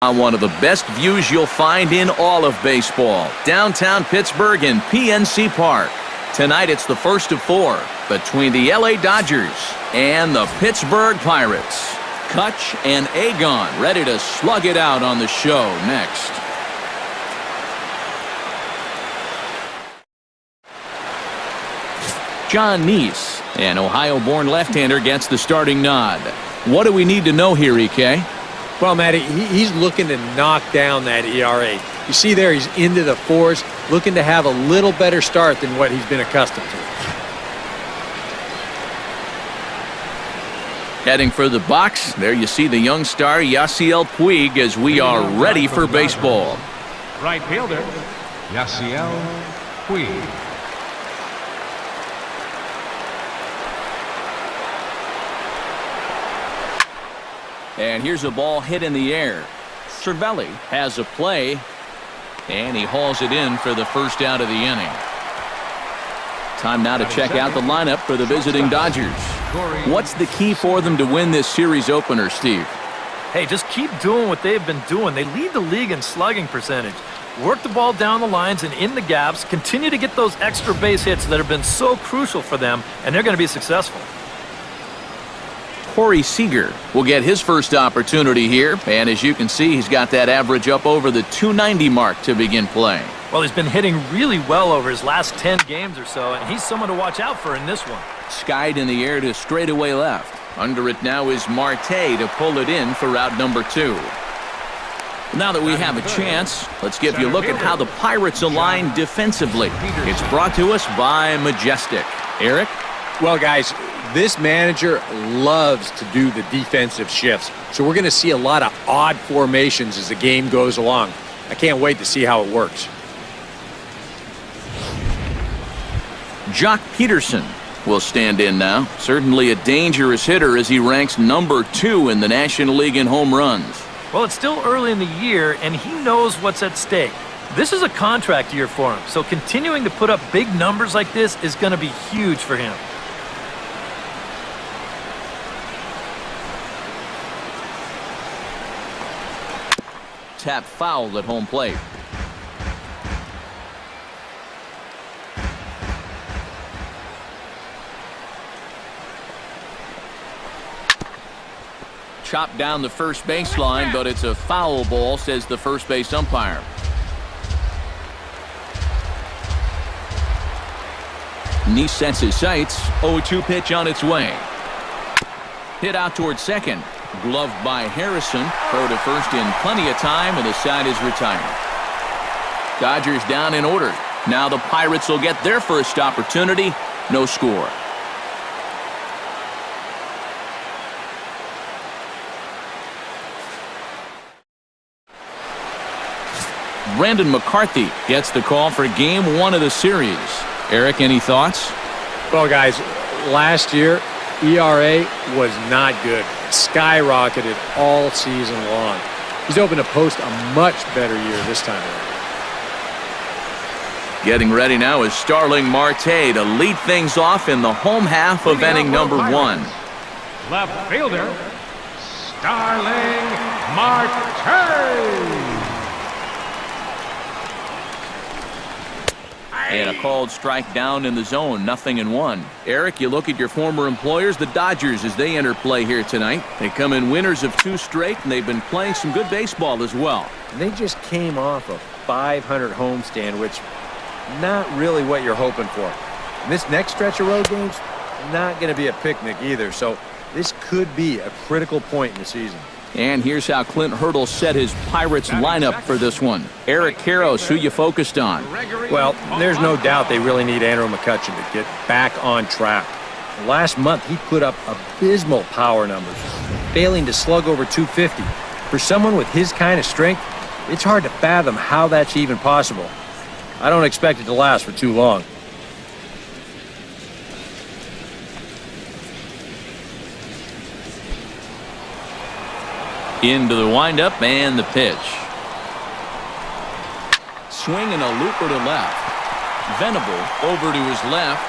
On one of the best views you'll find in all of baseball, downtown Pittsburgh in PNC Park. Tonight it's the first of 4 between the LA Dodgers and the Pittsburgh Pirates. Kutch and Agon ready to slug it out on the show next. John Neese, an Ohio-born left-hander, gets the starting nod. What do we need to know here, EK? Well, Matty, he's looking to knock down that ERA. You see there, he's into the 4s, looking to have a little better start than what he's been accustomed to. Heading for the box, there you see the young star Yasiel Puig as we are ready for baseball. Right fielder, Yasiel Puig. And here's a ball hit in the air. Cervelli has a play, and he hauls it in for the first out of the inning. Time now to check out the lineup for the visiting Dodgers. What's the key for them to win this series opener, Steve? Hey, just keep doing what they've been doing. They lead the league in slugging percentage. Work the ball down the lines and in the gaps. Continue to get those extra base hits that have been so crucial for them, and they're going to be successful. Corey Seager will get his first opportunity here, and as you can see, he's got that average up over the 290 mark to begin playing. Well, he's been hitting really well over his last 10 games or so, and he's someone to watch out for in this one. Skied in the air to straightaway left. Under it now is Marte to pull it in for out number 2. Now that we have a chance, let's give you a look at how the Pirates align defensively. It's brought to us by Majestic. Eric? Well, guys, this manager loves to do the defensive shifts, so we're going to see a lot of odd formations as the game goes along. I can't wait to see how it works. Jock Peterson will stand in now. Certainly a dangerous hitter as he ranks number 2 in the National League in home runs. Well, it's still early in the year, and he knows what's at stake. This is a contract year for him, so continuing to put up big numbers like this is going to be huge for him. Tap foul at home plate. Chopped down the first baseline, but it's a foul ball, says the first base umpire. Neese sets his sights. 0-2 pitch on its way. Hit out towards second. Gloved by Harrison. Throw to first in plenty of time, and the side is retired. Dodgers down in order. Now the Pirates will get their first opportunity. No score. Brandon McCarthy gets the call for game 1 of the series. Eric, any thoughts? Well, guys, last year, ERA was not good. Skyrocketed all season long. He's hoping to post a much better year this time around. Getting ready now is Starling Marte to lead things off in the home half of inning number 1. Left fielder, Starling Marte. And a called strike down in the zone, 0-1. Eric, you look at your former employers, the Dodgers, as they enter play here tonight. They come in winners of 2 straight, and they've been playing some good baseball as well. And they just came off a 500 homestand, which not really what you're hoping for. And this next stretch of road games, not going to be a picnic either, so this could be a critical point in the season. And here's how Clint Hurdle set his Pirates lineup for this one. Eric Karros, who you focused on? Well, there's no doubt they really need Andrew McCutchen to get back on track. Last month, he put up abysmal power numbers, failing to slug over 250. For someone with his kind of strength, it's hard to fathom how that's even possible. I don't expect it to last for too long. Into the windup and the pitch. Swing and a looper to left. Venable over to his left.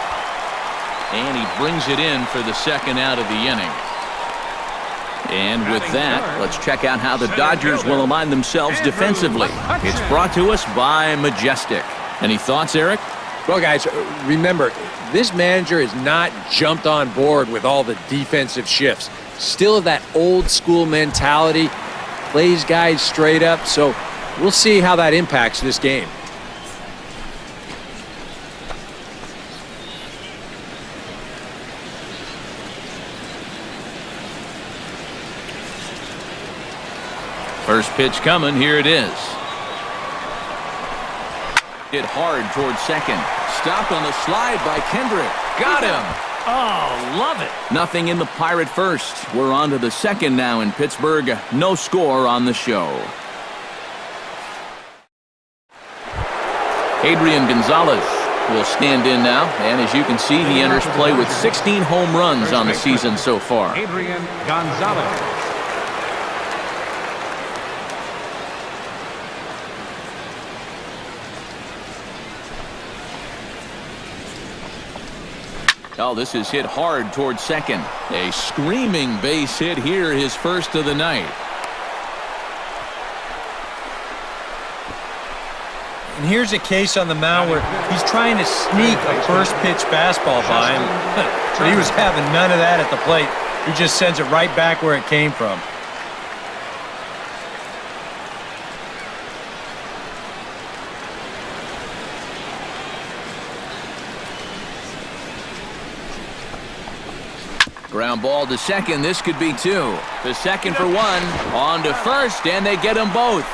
And he brings it in for the second out of the inning. And with that, let's check out how the Dodgers will align themselves defensively. It's brought to us by Majestic. Any thoughts, Eric? Well, guys, remember, this manager has not jumped on board with all the defensive shifts. Still that old school mentality, plays guys straight up, so we'll see how that impacts this game. First pitch coming, here it is. Hit hard towards second. Stopped on the slide by Kendrick. Got him! Oh, love it. Nothing in the Pirate first. We're on to the second now in Pittsburgh. No score on the show. Adrian Gonzalez will stand in now, and as you can see, he enters play with 16 home runs on the season so far. Adrian Gonzalez. Oh, this is hit hard towards second. A screaming base hit here, his first of the night. And here's a case on the mound where he's trying to sneak a first pitch fastball by him. But he was having none of that at the plate. He just sends it right back where it came from. Ground ball to second. This could be two. To second for one. On to first, and they get them both.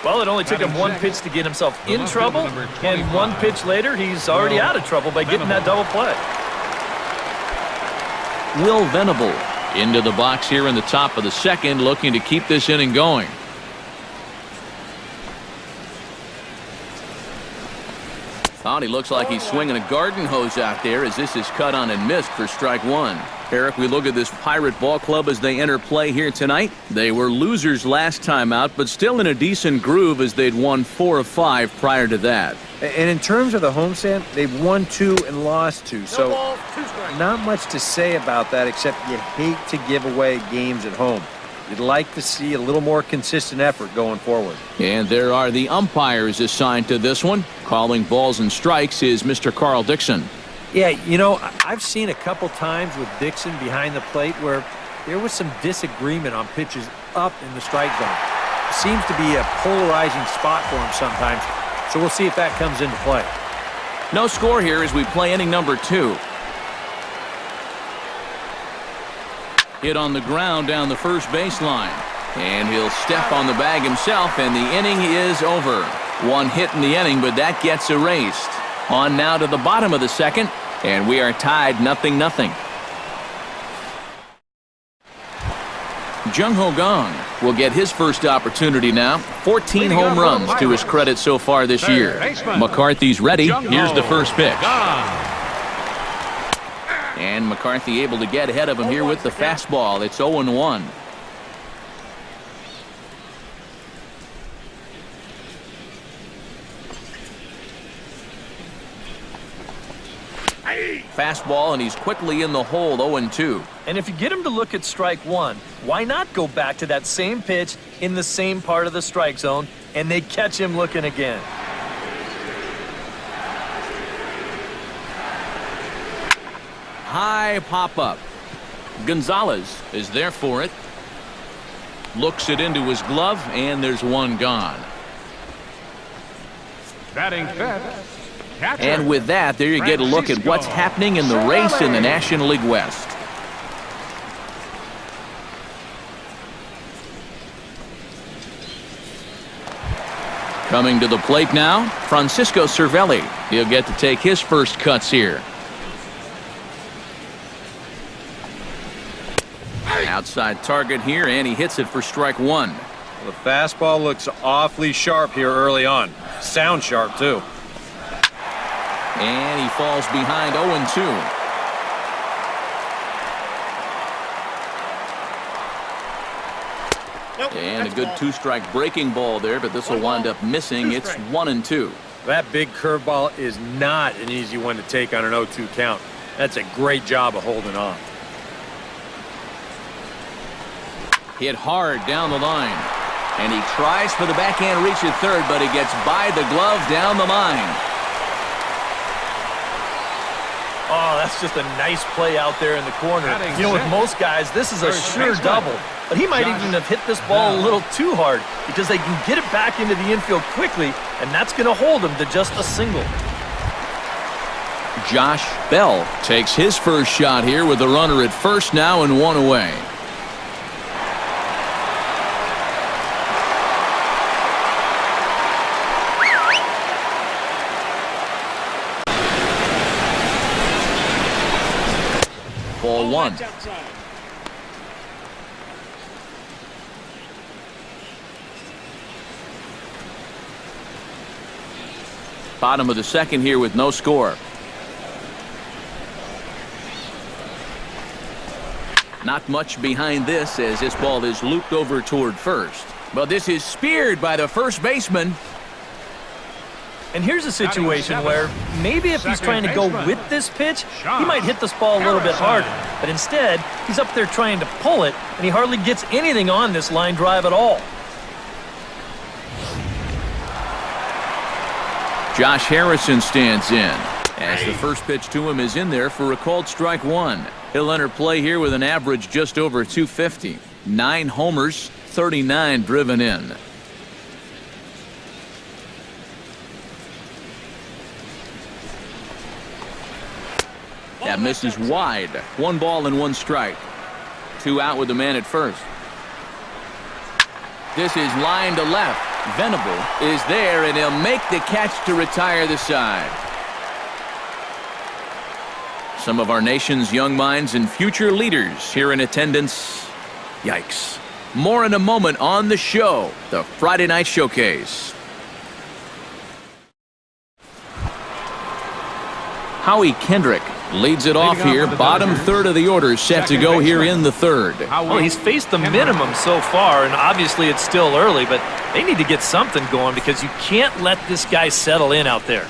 Well, it only took him one pitch to get himself in trouble, and one pitch later, he's already out of trouble by getting that double play. Will Venable into the box here in the top of the second, looking to keep this inning going. Oh, he looks like he's swinging a garden hose out there as this is cut on and missed for strike one. Eric, we look at this Pirate ball club as they enter play here tonight. They were losers last time out, but still in a decent groove as they'd won 4 of 5 prior to that. And in terms of the homestand, they've won 2 and lost 2. So not much to say about that except you hate to give away games at home. You'd like to see a little more consistent effort going forward. And there are the umpires assigned to this one. Calling balls and strikes is Mr. Carl Dixon. Yeah, you know, I've seen a couple times with Dixon behind the plate where there was some disagreement on pitches up in the strike zone. Seems to be a polarizing spot for him sometimes, so we'll see if that comes into play. No score here as we play inning number 2. Hit on the ground down the first baseline. And he'll step on the bag himself, and the inning is over. One hit in the inning, but that gets erased. On now to the bottom of the second, and we are tied 0-0. Jung Ho Gong will get his first opportunity now. 14 home runs to his credit so far this year. McCarthy's ready. Here's the first pitch. And McCarthy able to get ahead of him here with the fastball. It's 0-1. Fastball, and he's quickly in the hole, 0-2. And if you get him to look at strike one, why not go back to that same pitch in the same part of the strike zone, and they catch him looking again? High pop-up. Gonzalez is there for it. Looks it into his glove, and there's one gone. Batting fifth. Catcher. And with that, there you get a look at what's happening in the race in the National League West. Coming to the plate now, Francisco Cervelli. He'll get to take his first cuts here. Outside target here, and he hits it for strike one. Well, the fastball looks awfully sharp here early on. Sounds sharp, too. And he falls behind 0-2. And a good two-strike breaking ball there, but this will wind up missing. It's 1-2. That big curveball is not an easy one to take on an 0-2 count. That's a great job of holding on. Hit hard down the line. And he tries for the backhand reach at third, but he gets by the glove down the line. Oh, that's just a nice play out there in the corner. You know, with most guys, this is a sure double. But he might even have hit this ball a little too hard because they can get it back into the infield quickly, and that's going to hold him to just a single. Josh Bell takes his first shot here with the runner at first now and one away. Ball one. Bottom of the second here with no score. Not much behind this as this ball is looped over toward first. But this is speared by the first baseman. And here's a situation where maybe if he's trying to go with this pitch, he might hit this ball a little bit harder. But instead, he's up there trying to pull it, and he hardly gets anything on this line drive at all. Josh Harrison stands in as the first pitch to him is in there for a called strike one. He'll enter play here with an average just over 250. 9 homers, 39 driven in. That misses wide. 1 ball and 1 strike. 2 out with the man at first. This is line to left. Venable is there, and he'll make the catch to retire the side. Some of our nation's young minds and future leaders here in attendance. Yikes. More in a moment on the show, the Friday Night Showcase. Howie Kendrick leads it off here. Bottom third of the order set to go here in the third. Well, he's faced the minimum so far, and obviously it's still early, but they need to get something going because you can't let this guy settle in out there.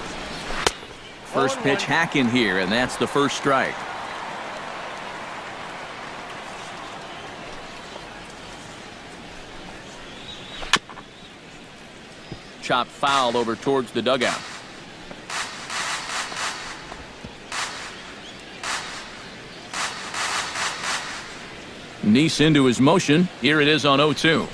First pitch hack in here, and that's the first strike. Chop foul over towards the dugout. Neese into his motion. Here it is on 0-2.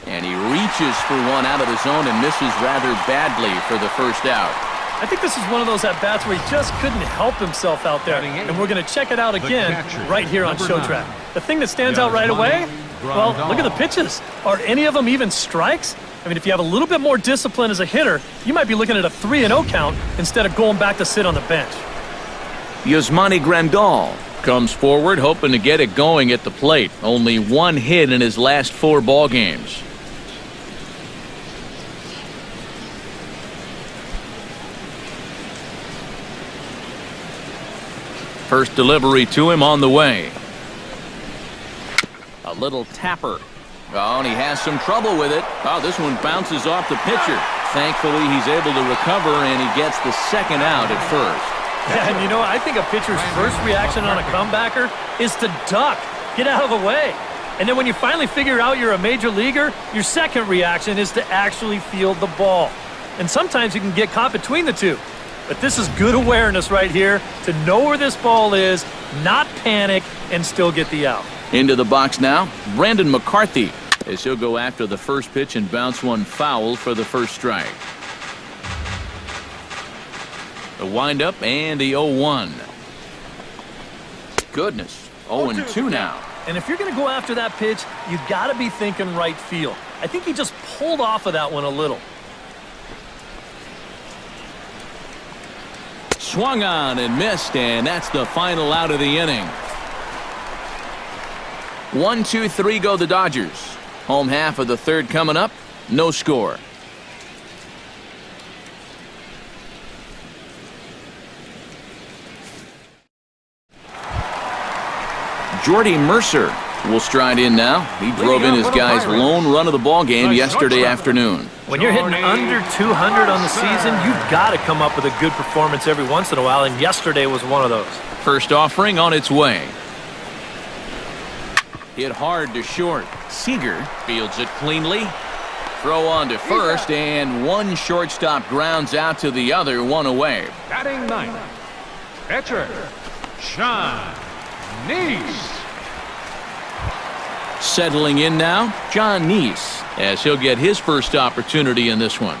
And he reaches for one out of the zone and misses rather badly for the first out. I think this is one of those at-bats where he just couldn't help himself out there. And we're going to check it out again right here on Showtrack. The thing that stands out right away, well, look at the pitches. Are any of them even strikes? I mean, if you have a little bit more discipline as a hitter, you might be looking at a 3-0 count instead of going back to sit on the bench. Yasmani Grandal comes forward hoping to get it going at the plate. Only 1 hit in his last 4 ball games. First delivery to him on the way. A little tapper. Oh, and he has some trouble with it. Oh, this one bounces off the pitcher. Thankfully, he's able to recover, and he gets the second out at first. Yeah, and you know, I think a pitcher's first reaction on a comebacker is to duck, get out of the way. And then when you finally figure out you're a major leaguer, your second reaction is to actually field the ball. And sometimes you can get caught between the two. But this is good awareness right here to know where this ball is, not panic, and still get the out. Into the box now, Brandon McCarthy, as he'll go after the first pitch and bounce one foul for the first strike. The windup and the 0-1. Goodness, 0-2 now. And if you're going to go after that pitch, you got to be thinking right field. I think he just pulled off of that one a little. Swung on and missed, and that's the final out of the inning. 1-2-3 go the Dodgers. Home half of the third coming up. No score. Jordy Mercer will stride in now. He drove in his guy's lone run of the ball game yesterday afternoon. When you're hitting under 200 on the season, you've got to come up with a good performance every once in a while, and yesterday was one of those. First offering on its way. Hit hard to short. Seager fields it cleanly. Throw on to first, and one shortstop grounds out to the other, one away. Batting ninth, pitcher, Sean Neese. Settling in now, John Neese, as he'll get his first opportunity in this one.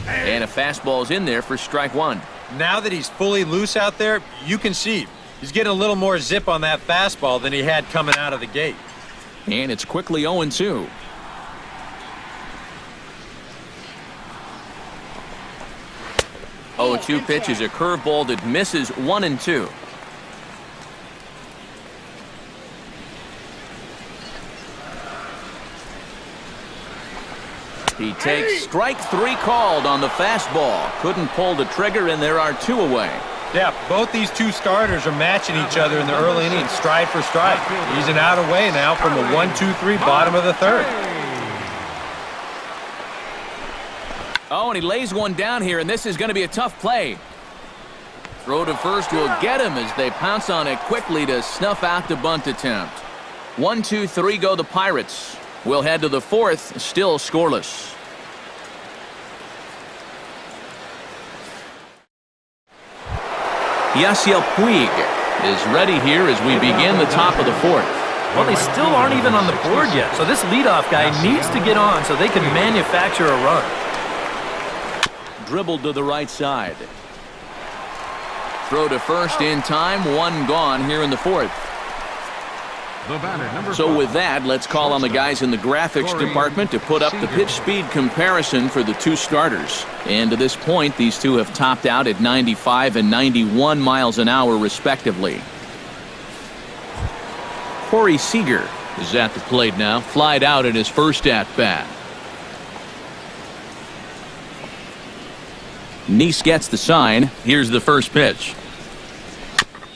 And a fastball's in there for strike one. Now that he's fully loose out there, you can see he's getting a little more zip on that fastball than he had coming out of the gate. And it's quickly 0-2. Oh, 2 pitch is a curveball that misses 1-2. He takes strike 3 called on the fastball. Couldn't pull the trigger, and there are 2 away. Yeah, both these two starters are matching each other in the early innings, stride for stride. He's an out away now from the 1-2-3 bottom of the third. Oh, and he lays one down here, and this is going to be a tough play. Throw to first will get him as they pounce on it quickly to snuff out the bunt attempt. 1-2-3 go the Pirates. We'll head to the fourth, still scoreless. Yasiel Puig is ready here as we begin the top of the fourth. Well, they still aren't even on the board yet, so this leadoff guy needs to get on so they can manufacture a run. Dribbled to the right side. Throw to first in time, 1 gone here in the fourth. So with that, let's call on the guys in the graphics department to put up the pitch speed comparison for the 2 starters. And to this point, these 2 have topped out at 95 and 91 miles an hour respectively. Corey Seager is at the plate now, flied out at his first at-bat. Neese gets the sign. Here's the first pitch.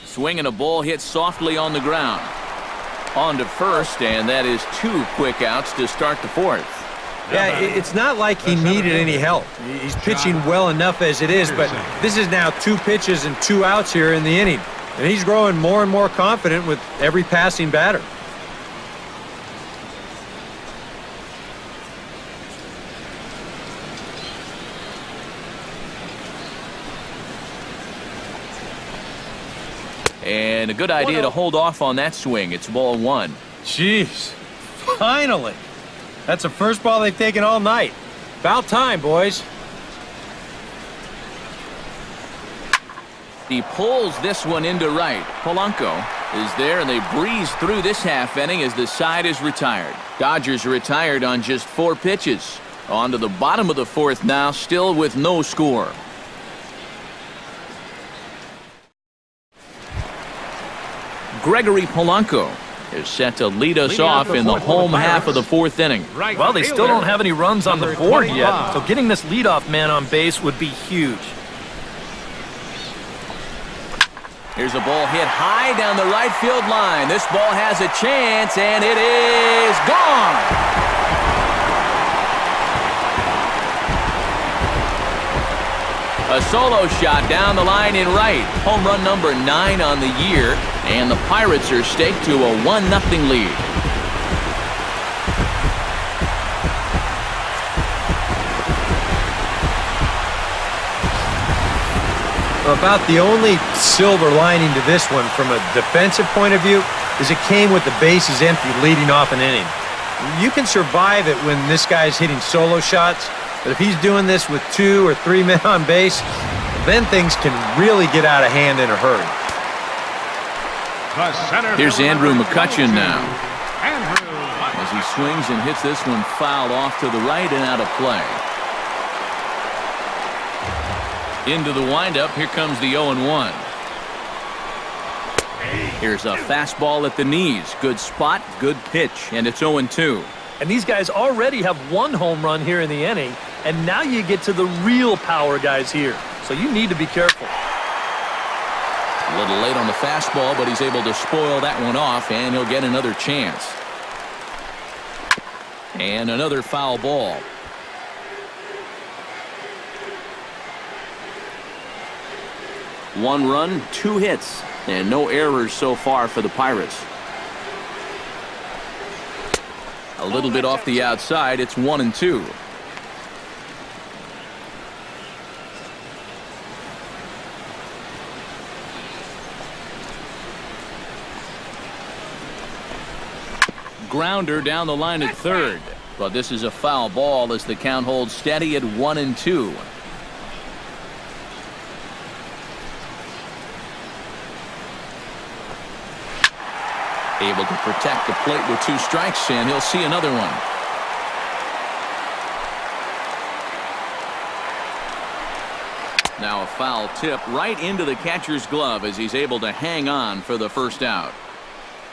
Swinging a ball hit softly on the ground. On to first, and that is 2 quick outs to start the fourth. Yeah, it's not like he needed any help. He's pitching well enough as it is, but this is now 2 pitches and 2 outs here in the inning. And he's growing more and more confident with every passing batter. And a good idea to hold off on that swing. It's ball 1. Jeez, finally. That's the first ball they've taken all night. About time, boys. He pulls this one into right. Polanco is there, and they breeze through this half inning as the side is retired. Dodgers are retired on just 4 pitches. On to the bottom of the fourth now, still with no score. Gregory Polanco is set to lead us off in the home half of the fourth inning. Well, they still don't have any runs on the board yet, so getting this leadoff man on base would be huge. Here's a ball hit high down the right field line. This ball has a chance, and it is gone. A solo shot down the line in right. Home run number 9 on the year, and the Pirates are staked to a 1-0 lead. About the only silver lining to this one from a defensive point of view is it came with the bases empty leading off an inning. You can survive it when this guy's hitting solo shots, but if he's doing this with 2 or 3 men on base, then things can really get out of hand in a hurry. Here's Andrew McCutchen now. As he swings and hits this one fouled off to the right and out of play. Into the windup, here comes the 0-1. Here's a fastball at the knees. Good spot, good pitch, and it's 0-2. And these guys already have 1 home run here in the inning, and now you get to the real power guys here. So you need to be careful. A little late on the fastball, but he's able to spoil that one off, and he'll get another chance. And another foul ball. One run, 2 hits. And no errors so far for the Pirates. A little bit off the outside. It's 1-2. Grounder down the line at third. But this is a foul ball as the count holds steady at 1-2. Able to protect the plate with 2 strikes, and he'll see another one. Now a foul tip right into the catcher's glove as he's able to hang on for the first out.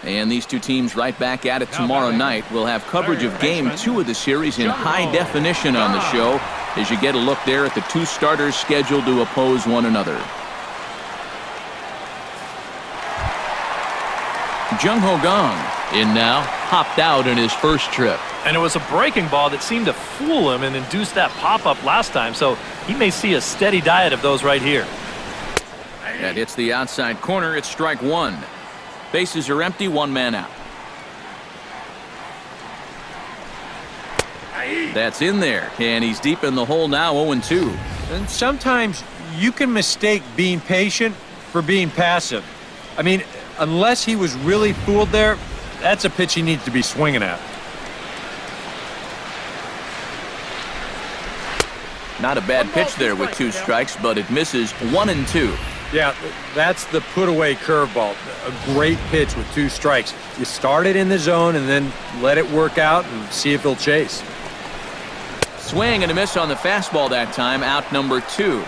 And these two teams right back at it tomorrow night. We'll have coverage of Game 2 of the series in high definition on the show as you get a look there at the 2 starters scheduled to oppose one another. Jung Ho Gong in now, hopped out in his first trip. And it was a breaking ball that seemed to fool him and induce that pop-up last time, so he may see a steady diet of those right here. That hits the outside corner. It's strike 1. Bases are empty, 1 man out. That's in there, and he's deep in the hole now, 0-2. And sometimes you can mistake being patient for being passive. I mean, unless he was really fooled there, that's a pitch he needs to be swinging at. Not a bad pitch there with 2 strikes, but it misses 1-2. Yeah, that's the put-away curveball. A great pitch with 2 strikes. You start it in the zone and then let it work out and see if he'll chase. Swing and a miss on the fastball that time, out number 2.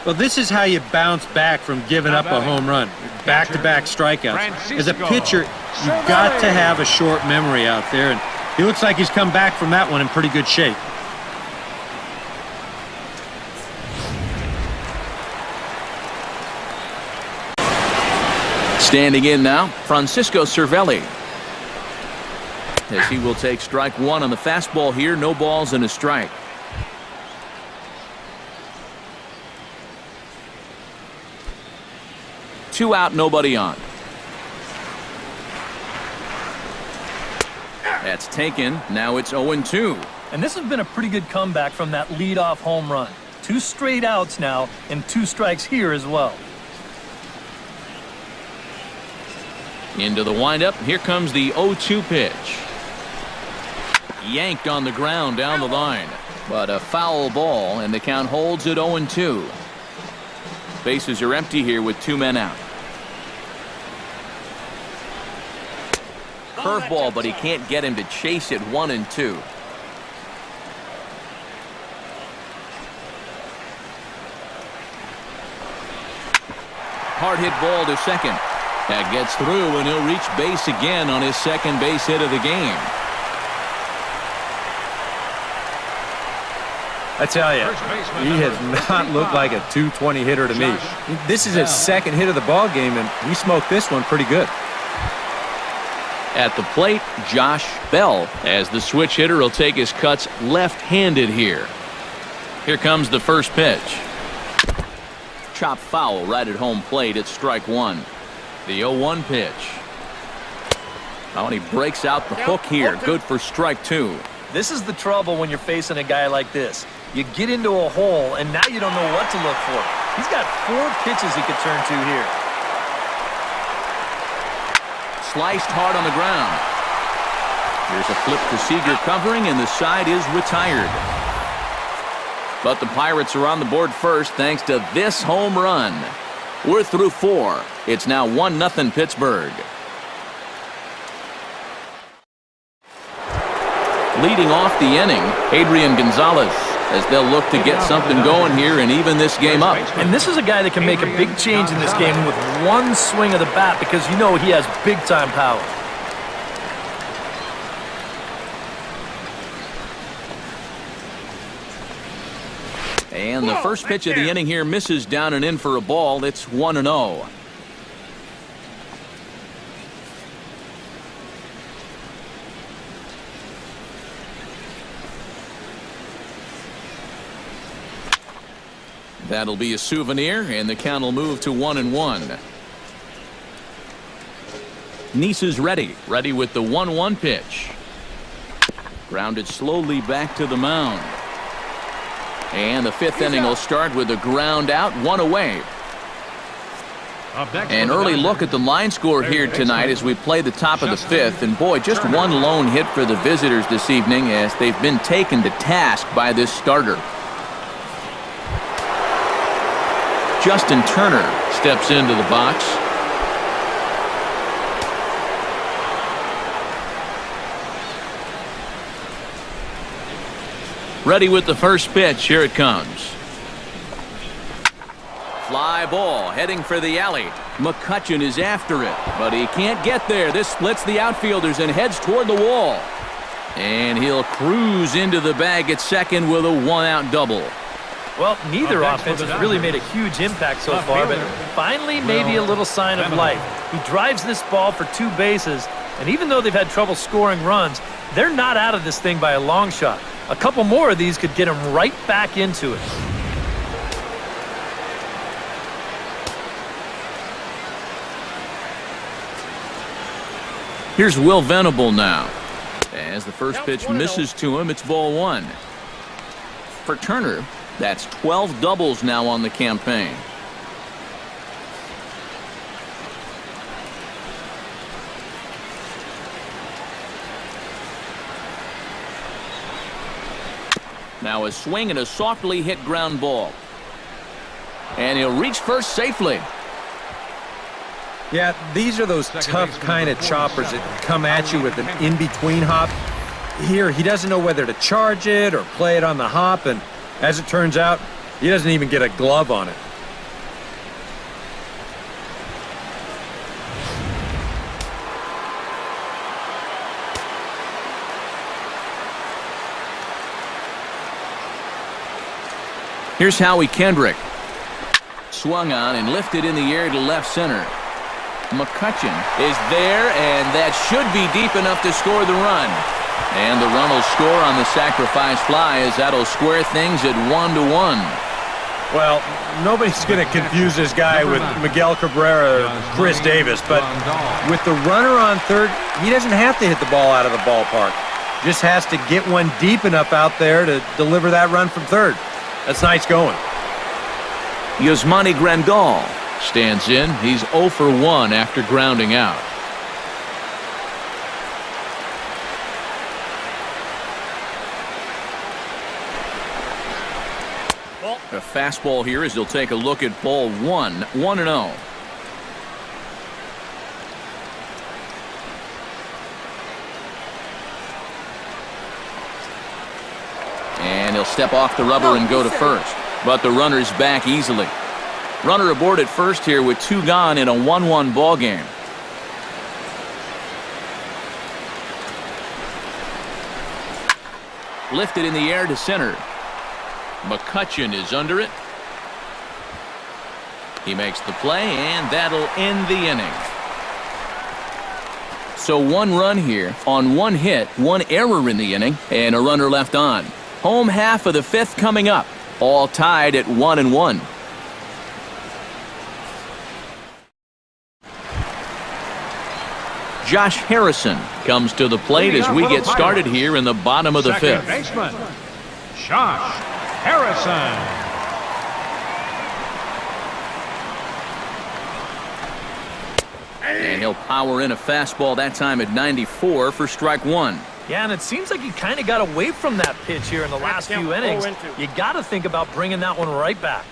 Well, this is how you bounce back from giving up a home run. Back-to-back strikeouts. As a pitcher, you've got to have a short memory out there, and he looks like he's come back from that one in pretty good shape. Standing in now, Francisco Cervelli. As he will take strike 1 on the fastball here, no balls and a strike. Two out, nobody on. That's taken. Now it's 0-2. And this has been a pretty good comeback from that leadoff home run. 2 straight outs now and 2 strikes here as well. Into the windup. Here comes the 0-2 pitch. Yanked on the ground down the line. But a foul ball, and the count holds at 0-2. Bases are empty here with 2 men out. Curveball, but he can't get him to chase it. 1-2. Hard hit ball to second. That gets through, and he'll reach base again on his second base hit of the game. I tell you, he has not looked like a .220 hitter to me. This is his second hit of the ball game, and he smoked this one pretty good. At the plate, Josh Bell, as the switch hitter will take his cuts left-handed here. Here comes the first pitch. Chop foul right at home plate. It's strike 1. The 0-1 pitch. Oh, and he breaks out the hook here. Good for strike 2. This is the trouble when you're facing a guy like this. You get into a hole, and now you don't know what to look for. He's got 4 pitches he could turn to here. Sliced hard on the ground. Here's a flip to Seager covering, and the side is retired. But the Pirates are on the board first thanks to this home run. We're through 4. It's now 1-0 Pittsburgh. Leading off the inning, Adrian Gonzalez, as they'll look to get something going here and even this game up. And this is a guy that can make a big change in this game with 1 swing of the bat, because you know he has big-time power. And the first pitch of the inning here misses down and in for a ball. It's 1-0. That'll be a souvenir, and the count will move to 1-1. Nice is ready with the 1-1 pitch. Grounded slowly back to the mound. And the fifth inning will start with a ground out, one away. An early look at the line score here tonight as we play the top of the fifth. And boy, just one lone hit for the visitors this evening as they've been taken to task by this starter. Justin Turner steps into the box. Ready with the first pitch. Here it comes. Fly ball heading for the alley. McCutchen is after it, but he can't get there. This splits the outfielders and heads toward the wall. And he'll cruise into the bag at second with a one-out double. Well, neither offense has really made a huge impact so far, but finally maybe a little sign of life. He drives this ball for 2 bases, and even though they've had trouble scoring runs, they're not out of this thing by a long shot. A couple more of these could get him right back into it. Here's Will Venable now. As the first pitch misses to him, it's ball 1. For Turner, that's 12 doubles now on the campaign. Now a swing and a softly hit ground ball. And he'll reach first safely. Yeah, these are those tough kind of choppers that come at you with an in-between hop. Here, he doesn't know whether to charge it or play it on the hop, and as it turns out, he doesn't even get a glove on it. Here's Howie Kendrick. Swung on and lifted in the air to left center. McCutchen is there, and that should be deep enough to score the run. And the run will score on the sacrifice fly as that'll square things at 1-1. Well, nobody's going to confuse this guy with Miguel Cabrera or Chris Davis, but with the runner on third, he doesn't have to hit the ball out of the ballpark. Just has to get one deep enough out there to deliver that run from third. That's nice going. Yasmani Grandal stands in. He's 0 for 1 after grounding out. A fastball here as he'll take a look at ball 1, 1-0. And he'll step off the rubber and go to first. But the runner's back easily. Runner aboard at first here with 2 gone in a 1-1 ball game. Lifted in the air to center. McCutchen is under it. He makes the play, and that'll end the inning. So 1 run here on 1 hit, 1 error in the inning, and a runner left on. Home half of the 5th coming up. All tied at 1-1. Josh Harrison comes to the plate as we get started here in the bottom of the 5th. Baseman, Josh Harrison. And he'll power in a fastball that time at 94 for strike 1. Yeah, and it seems like he kind of got away from that pitch here in the last few innings. You got to think about bringing that one right back.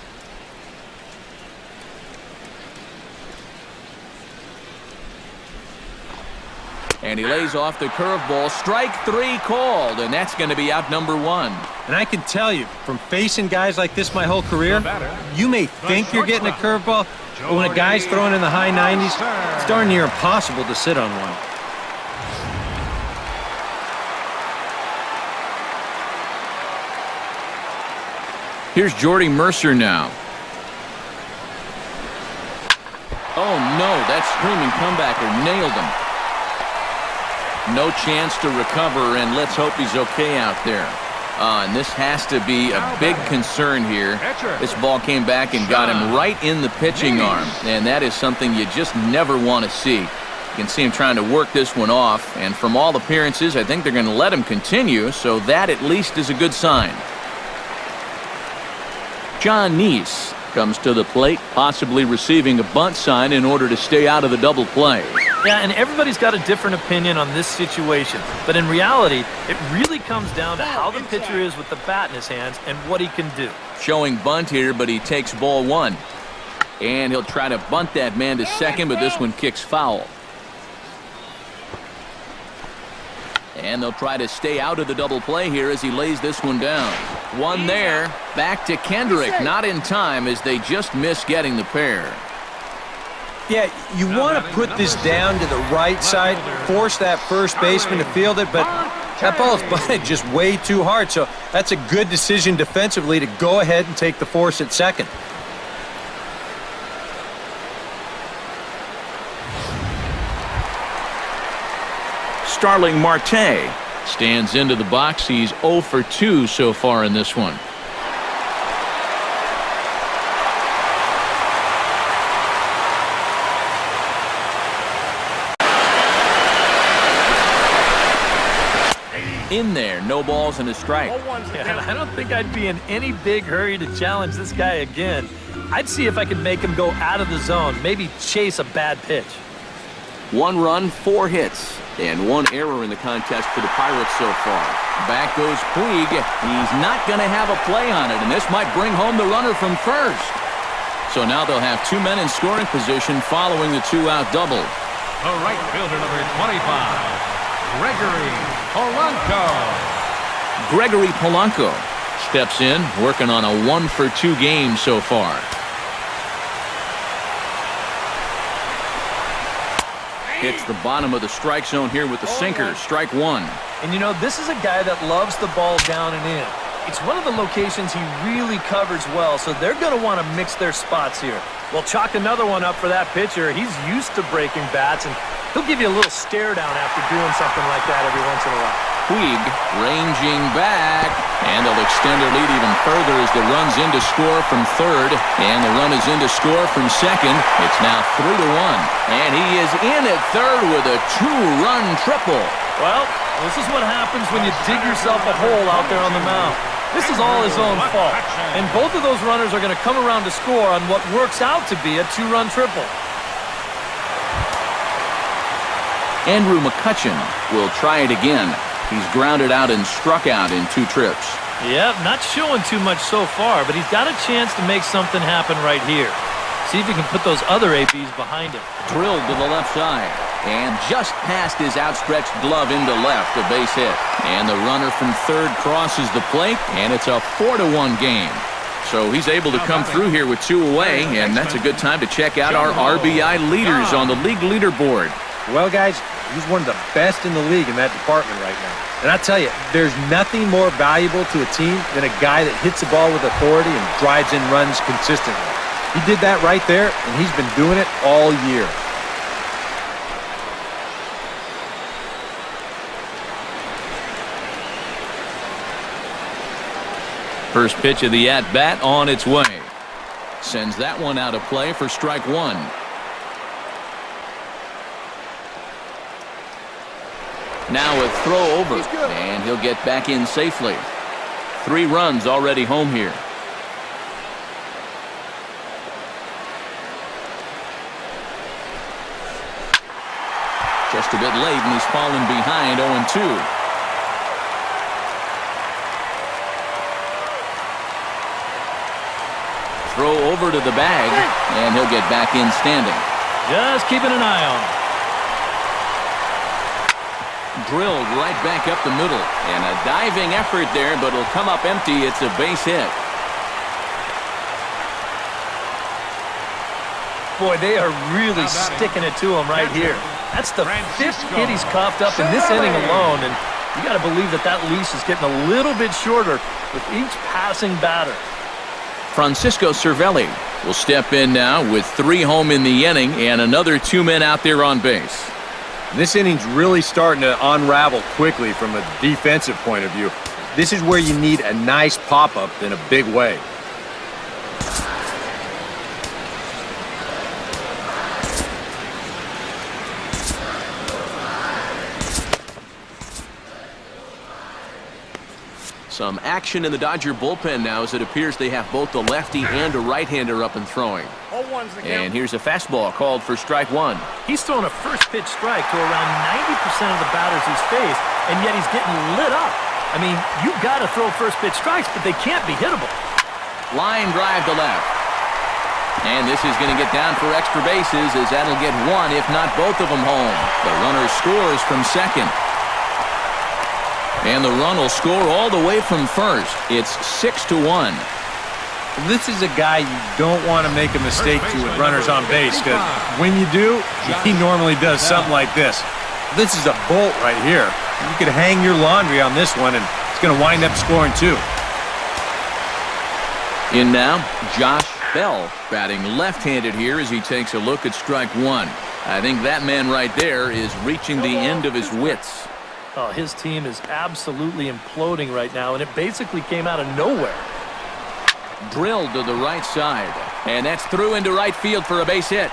And he lays off the curveball. Strike 3 called, and that's going to be out number 1. And I can tell you, from facing guys like this my whole career, you may think you're getting a curveball, but when a guy's throwing in the high 90s, it's darn near impossible to sit on one. Here's Jordy Mercer now. Oh no, that screaming comebacker nailed him. No chance to recover, and let's hope he's okay out there. And this has to be a big concern here. This ball came back and got him right in the pitching arm, and that is something you just never want to see. You can see him trying to work this one off, and from all appearances, I think they're going to let him continue, so that at least is a good sign. John Neese comes to the plate, possibly receiving a bunt sign in order to stay out of the double play. Yeah, and everybody's got a different opinion on this situation. But in reality, it really comes down to how the pitcher is with the bat in his hands and what he can do. Showing bunt here, but he takes ball one. And he'll try to bunt that man to second, but this one kicks foul. And they'll try to stay out of the double play here as he lays this one down. One there. Back to Kendrick. Not in time as they just miss getting the pair. Yeah, you want to put this down to the right side, force that first baseman to field it, but that ball is bunted just way too hard, so that's a good decision defensively to go ahead and take the force at second. Starling Marte stands into the box. He's 0 for 2 so far in this one. In there, no balls and a strike. Yeah, I don't think I'd be in any big hurry to challenge this guy again. I'd see if I could make him go out of the zone, maybe chase a bad pitch. 1 run, 4 hits, and 1 error in the contest for the Pirates so far. Back goes Puig. He's not going to have a play on it, and this might bring home the runner from first. So now they'll have 2 men in scoring position following the 2-out double. The right fielder, number 25, Gregory Polanco. Gregory Polanco steps in, working on a 1 for 2 game so far. Hits the bottom of the strike zone here with the sinker. Strike 1. And you know, this is a guy that loves the ball down and in. It's one of the locations he really covers well, so they're going to want to mix their spots here. We'll chalk another one up for that pitcher. He's used to breaking bats, and he'll give you a little stare down after doing something like that every once in a while. Puig ranging back, and they'll extend their lead even further as the run's in to score from third, and the run is in to score from second. It's now 3-1, and he is in at third with a 2-run triple. Well, this is what happens when you dig yourself a hole out there on the mound. This is all his own fault, and both of those runners are going to come around to score on what works out to be a 2-run triple. Andrew McCutchen will try it again. He's grounded out and struck out in 2 trips. Yep, not showing too much so far, but he's got a chance to make something happen right here. See if he can put those other ABs behind him. Drilled to the left side, and just past his outstretched glove into left, a base hit. And the runner from third crosses the plate, and it's a 4-1 game. So he's able to come through here with 2 away, and that's a good time to check out our RBI leaders on the league leaderboard. Well, guys, he's one of the best in the league in that department right now. And I tell you, there's nothing more valuable to a team than a guy that hits the ball with authority and drives in runs consistently. He did that right there, and he's been doing it all year. First pitch of the at-bat on its way. Sends that one out of play for strike 1. Now a throw over, and he'll get back in safely. 3 runs already home here. Just a bit late, and he's fallen behind 0-2. Throw over to the bag, and he'll get back in standing. Just keeping an eye on him. Drilled right back up the middle, and a diving effort there, but it'll come up empty. It's a base hit. Boy, they are really sticking it to him right here. That's the 5th hit he's coughed up in this inning alone, and you got to believe that that leash is getting a little bit shorter with each passing batter. Francisco Cervelli will step in now with 3 home in the inning and another 2 men out there on base. This inning's really starting to unravel quickly from a defensive point of view. This is where you need a nice pop-up in a big way. Some action in the Dodger bullpen now as it appears they have both the lefty and a right-hander up and throwing. And here's a fastball called for strike one. He's throwing a first pitch strike to around 90% of the batters he's faced, and yet he's getting lit up. I mean, you've got to throw first pitch strikes, but they can't be hittable. Line drive to left. And this is going to get down for extra bases as that'll get one, if not both of them home. The runner scores from second. And the run will score all the way from first. It's 6-1. This is a guy you don't want to make a mistake to with runners on base, because when you do, he normally does something like this. This is a bolt right here. You could hang your laundry on this one, and it's going to wind up scoring two. In now, Josh Bell batting left-handed here as he takes a look at strike one. I think that man right there is reaching the end of his wits. Oh, his team is absolutely imploding right now, and it basically came out of nowhere. Drilled to the right side, and that's through into right field for a base hit.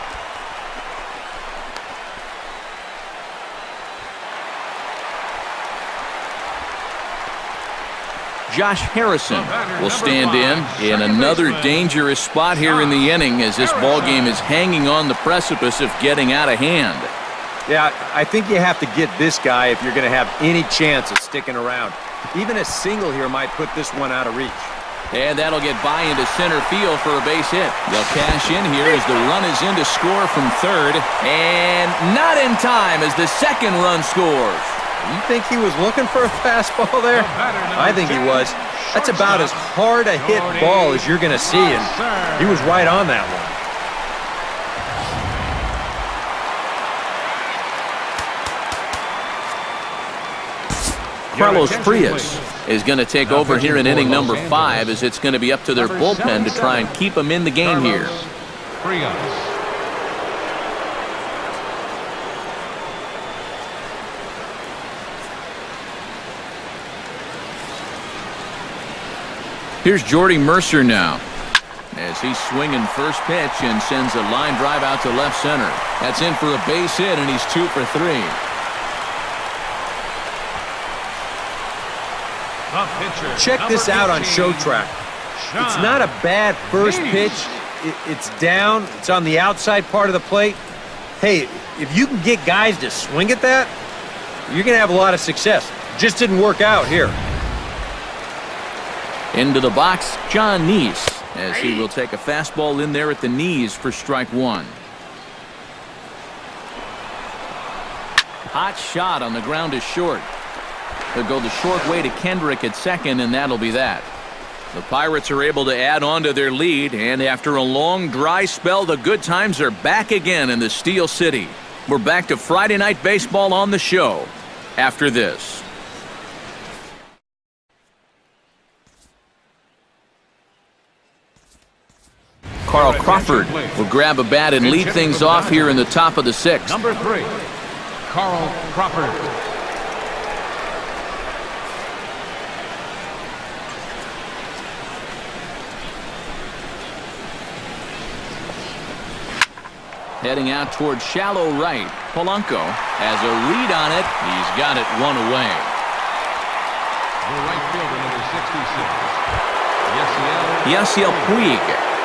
Josh Harrison will stand in another dangerous spot here in the inning as this ball game is hanging on the precipice of getting out of hand. Yeah, I think you have to get this guy if you're going to have any chance of sticking around. Even a single here might put this one out of reach. And that'll get by into center field for a base hit. They'll cash in here as the run is in to score from third. And not in time as the second run scores. You think he was looking for a fastball there? I think he was. That's about as hard a hit ball as you're going to see, and he was right on that one. Carlos Frias is going to take over here in inning number 5 as it's going to be up to their bullpen to try and keep them in the game here. Here's Jordy Mercer now as he's swinging first pitch and sends a line drive out to left center. That's in for a base hit, and he's 2 for 3. Check this out on Show Track. It's not a bad first pitch. It's down. It's on the outside part of the plate. Hey, if you can get guys to swing at that, you're going to have a lot of success. Just didn't work out here. Into the box, John Neese, as he will take a fastball in there at the knees for strike one. Hot shot on the ground is short. He'll go the short way to Kendrick at second, and that'll be that. The Pirates are able to add on to their lead, and after a long, dry spell, the good times are back again in the Steel City. We're back to Friday Night Baseball on the show after this. Carl Crawford will grab a bat and lead things off here in the top of the 6th. Number 3, Carl Crawford. Heading out towards shallow right. Polanco has a read on it. He's got it one away. The right fielder, number 66. Yasiel Puig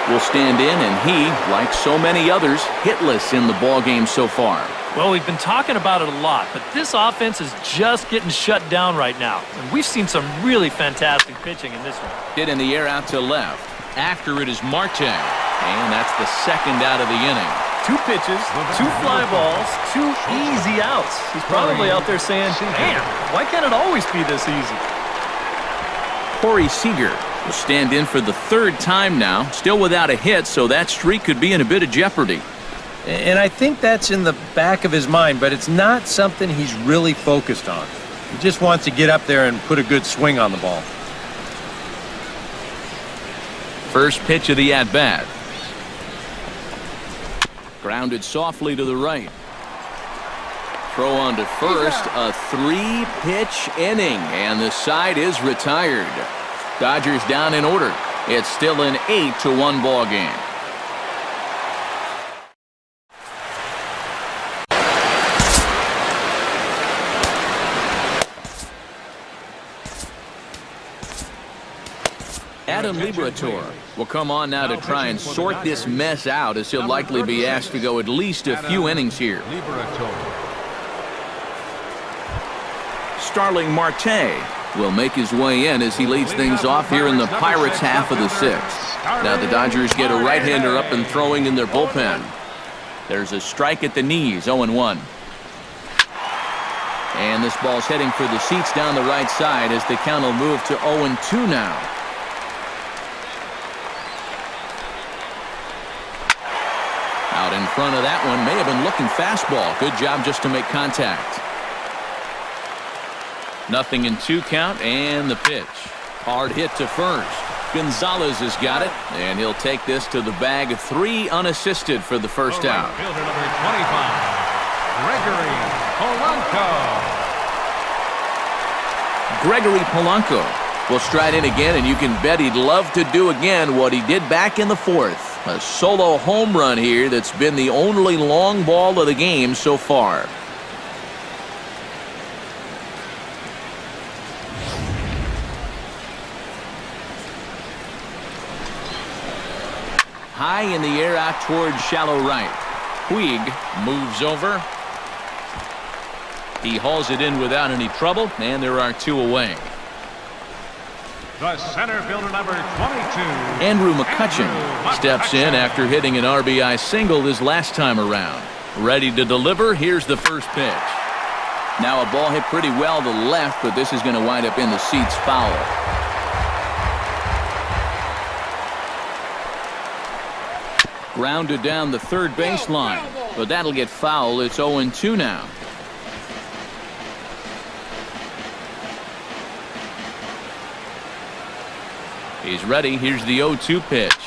will stand in, and he, like so many others, hitless in the ballgame so far. Well, we've been talking about it a lot, but this offense is just getting shut down right now. And we've seen some really fantastic pitching in this one. Hit in the air out to left. After it is Marte, and that's the second out of the inning. 2 pitches, 2 fly balls, 2 easy outs. He's probably out there saying, man, why can't it always be this easy? Corey Seager will stand in for the 3rd time now, still without a hit, so that streak could be in a bit of jeopardy. And I think that's in the back of his mind, but it's not something he's really focused on. He just wants to get up there and put a good swing on the ball. First pitch of the at-bat. Grounded softly to the right. Throw on to first, a 3-pitch inning, and the side is retired. Dodgers down in order. It's still an 8-1 ball game. Adam Liberator will come on now to try and sort this mess out, as he'll likely be asked to go at least a few innings here. Starling Marte will make his way in as he leads things off here in the Pirates' half of the sixth. Now the Dodgers get a right-hander up and throwing in their bullpen. There's a strike at the knees, 0-1. And this ball's heading for the seats down the right side as the count will move to 0-2 now. Out in front of that one, may have been looking fastball. Good job just to make contact. 0-2 count, and the pitch. Hard hit to first. Gonzalez has got it, and he'll take this to the bag. 3 unassisted for the first out. Fielder number 25, Gregory Polanco. Gregory Polanco will stride in again, and you can bet he'd love to do again what he did back in the fourth. A solo home run here that's been the only long ball of the game so far. High in the air out towards shallow right. Puig moves over. He hauls it in without any trouble, and there are 2 away. The center fielder number 22. Andrew McCutchen steps in after hitting an RBI single his last time around. Ready to deliver. Here's the first pitch. Now a ball hit pretty well to the left, but this is going to wind up in the seats foul. Grounded down the third baseline, but that'll get foul. It's 0-2 now. He's ready. Here's the 0-2 pitch.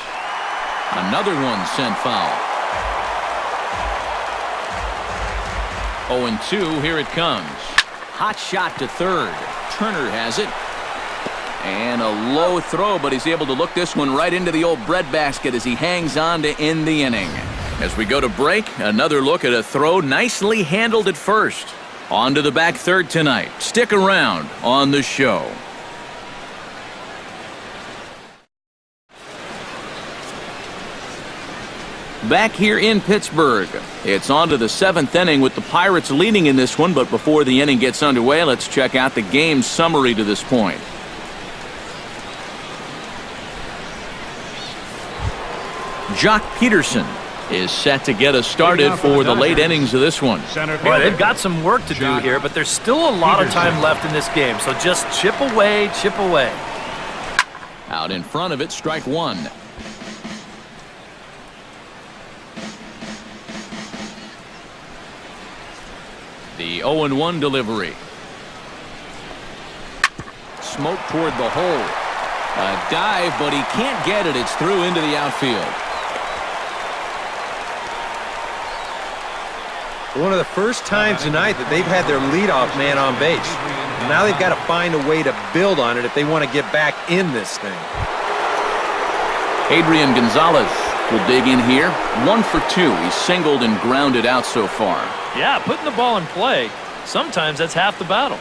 Another one sent foul. 0-2. Here it comes. Hot shot to third. Turner has it. And a low throw, but he's able to look this one right into the old breadbasket as he hangs on to end the inning. As we go to break, another look at a throw nicely handled at first. On to the back third tonight. Stick around on the show. Back here in Pittsburgh, it's on to the 7th inning with the Pirates leading in this one, but before the inning gets underway, let's check out the game summary to this point. Jock Peterson is set to get us started for the late innings of this one. Boy, they've got some work to do here, but there's still a lot of time left in this game, so just chip away, chip away. Out in front of it, strike 1. The 0-1 delivery. Smoke toward the hole. A dive, but he can't get it. It's through into the outfield. One of the first times tonight that they've had their leadoff man on base. Now they've got to find a way to build on it if they want to get back in this thing. Adrian Gonzalez will dig in here. 1 for 2. He's singled and grounded out so far. Yeah, putting the ball in play, sometimes that's half the battle.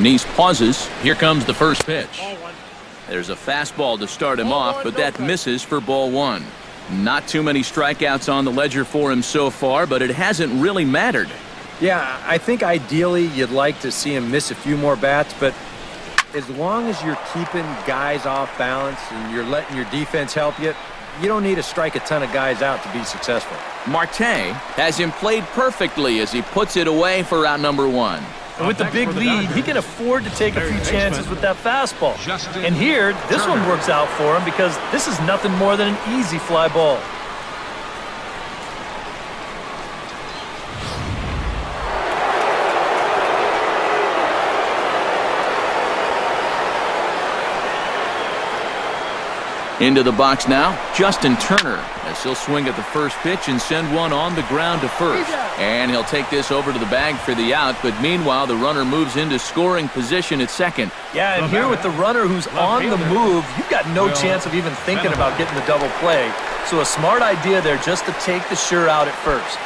Nice pauses. Here comes the first pitch. There's a fastball to start him off, but that misses for ball 1. Not too many strikeouts on the ledger for him so far, but it hasn't really mattered. Yeah, I think ideally you'd like to see him miss a few more bats, but as long as you're keeping guys off balance and you're letting your defense help you, you don't need to strike a ton of guys out to be successful. Marte has him played perfectly as he puts it away for out number 1. And with the big lead, he can afford to take a few chances with that fastball. And here, this one works out for him because this is nothing more than an easy fly ball. Into the box now, Justin Turner, as he'll swing at the first pitch and send one on the ground to first. And he'll take this over to the bag for the out, but meanwhile the runner moves into scoring position at second. Yeah, and here with the runner who's on the move, you've got no chance of even thinking about getting the double play. So a smart idea there just to take the sure out at first.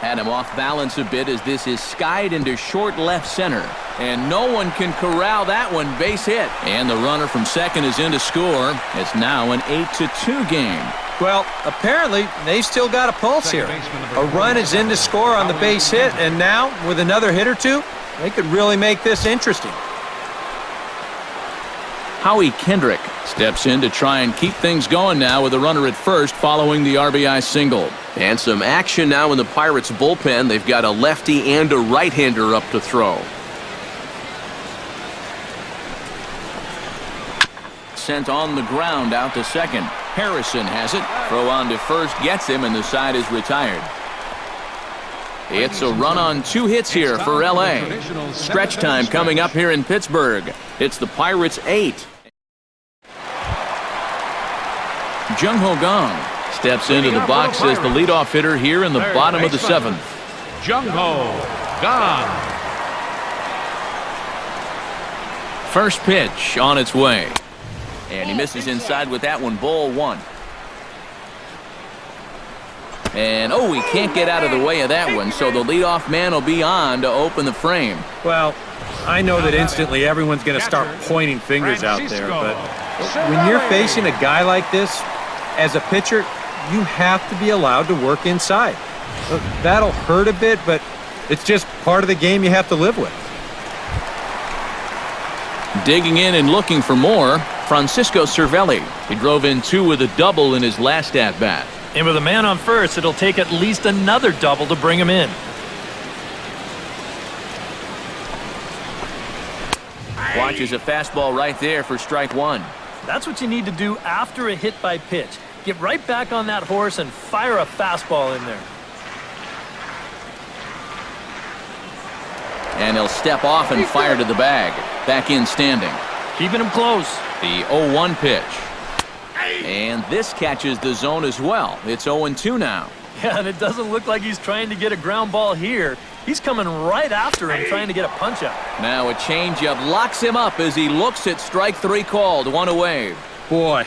Had him off balance a bit as this is skied into short left center. And no one can corral that one. Base hit. And the runner from second is in to score. It's now an 8-2 game. Well, apparently, they've still got a pulse here. A run is in to score on the base hit, and now, with another hit or two, they could really make this interesting. Howie Kendrick steps in to try and keep things going now with a runner at first following the RBI single. And some action now in the Pirates bullpen. They've got a lefty and a right-hander up to throw. Sent on the ground out to second. Harrison has it. Throw on to first, gets him, and the side is retired. It's a run on 2 hits here for L.A. Stretch time coming up here in Pittsburgh. It's the Pirates' 8. Jung-Ho Kang steps into the box as the leadoff hitter here in the bottom of the 7th. Jung-Ho Kang. First pitch on its way. And he misses inside with that one. Ball 1. And, oh, he can't get out of the way of that one, so the leadoff man will be on to open the frame. Well, I know that instantly everyone's going to start pointing fingers out there, but when you're facing a guy like this, as a pitcher, you have to be allowed to work inside. That'll hurt a bit, but it's just part of the game you have to live with. Digging in and looking for more, Francisco Cervelli. He drove in 2 with a double in his last at-bat. And with a man on first, it'll take at least another double to bring him in. Watches a fastball right there for strike 1. That's what you need to do after a hit by pitch. Get right back on that horse and fire a fastball in there. And he'll step off and fire to the bag. Back in standing. Keeping him close. The 0-1 pitch. And this catches the zone as well. It's 0-2 now. Yeah, and it doesn't look like he's trying to get a ground ball here. He's coming right after him, trying to get a punch out. Now a changeup locks him up as he looks at strike 3 called. 1 away. Boy,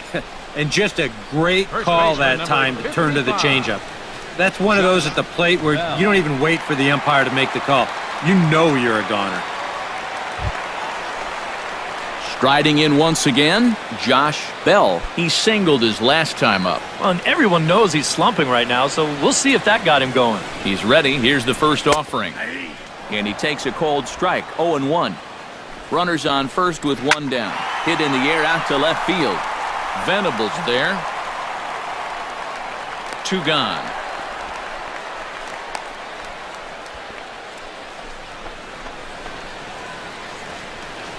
and just a great call that time to turn to the changeup. That's one of those at the plate where you don't even wait for the umpire to make the call. You know you're a goner. Striding in once again, Josh Bell. He singled his last time up. Well, and everyone knows he's slumping right now, so we'll see if that got him going. He's ready. Here's the first offering. And he takes a cold strike, 0-1. Runners on first with 1 down. Hit in the air out to left field. Venables there. 2 gone.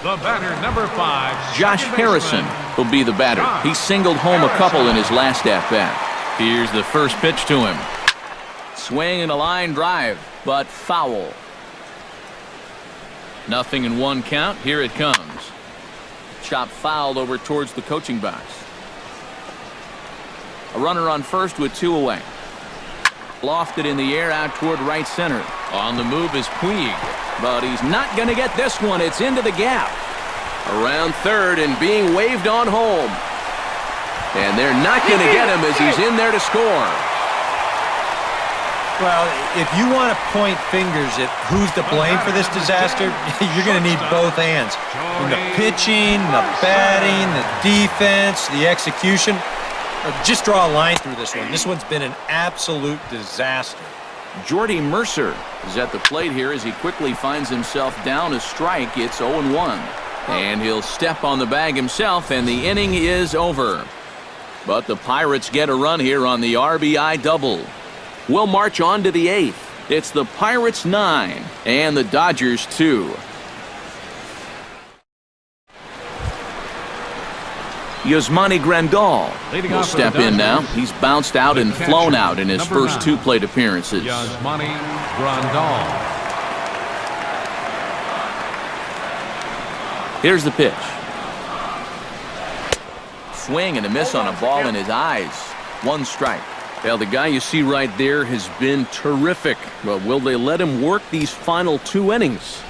The batter, number 5. Josh Harrison will be the batter. He singled home a couple in his last at-bat. Here's the first pitch to him. Swing and a line drive, but foul. 0-1 count. Here it comes. Chop fouled over towards the coaching box. A runner on first with 2 away. Lofted in the air out toward right center. On the move is Puig, but he's not going to get this one. It's into the gap. Around third and being waved on home. And they're not going to get him as he's in there to score. Well, if you want to point fingers at who's to blame for this disaster, you're going to need both hands. In the pitching, the batting, the defense, the execution. Just draw a line through this one. This one's been an absolute disaster. Jordy Mercer is at the plate here as he quickly finds himself down a strike. It's 0-1. And he'll step on the bag himself, and the inning is over. But the Pirates get a run here on the RBI double. We'll march on to the 8th. It's the Pirates 9 and the Dodgers 2. Yasmani Grandal Leading will off for the step in now. Dodgers, He's bounced out the and catcher, flown out in his number first 9, 2 plate appearances. Yasmani Grandal. Here's the pitch. Swing and a miss on a ball in his eyes. 1 strike. Well, the guy you see right there has been terrific. But will they let him work these final 2 innings?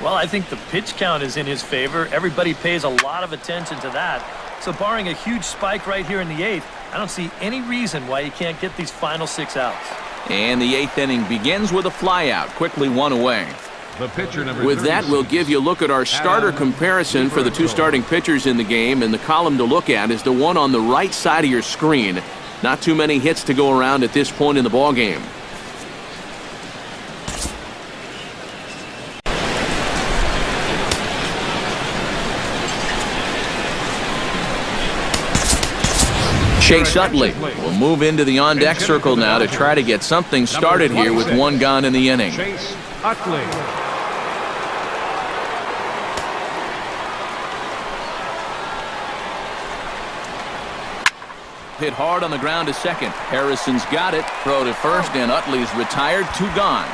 Well, I think the pitch count is in his favor. Everybody pays a lot of attention to that. So barring a huge spike right here in the 8th, I don't see any reason why he can't get these final 6 outs. And the 8th inning begins with a flyout, quickly 1 away. The pitcher number With that, we'll give you a look at our starter comparison for the 2 starting pitchers in the game, and the column to look at is the one on the right side of your screen. Not too many hits to go around at this point in the ballgame. Chase Utley will move into the on-deck circle now to try to get something started here with 1 gone in the inning. Chase Utley. Hit hard on the ground to second. Harrison's got it. Throw to first, and Utley's retired. 2 gone.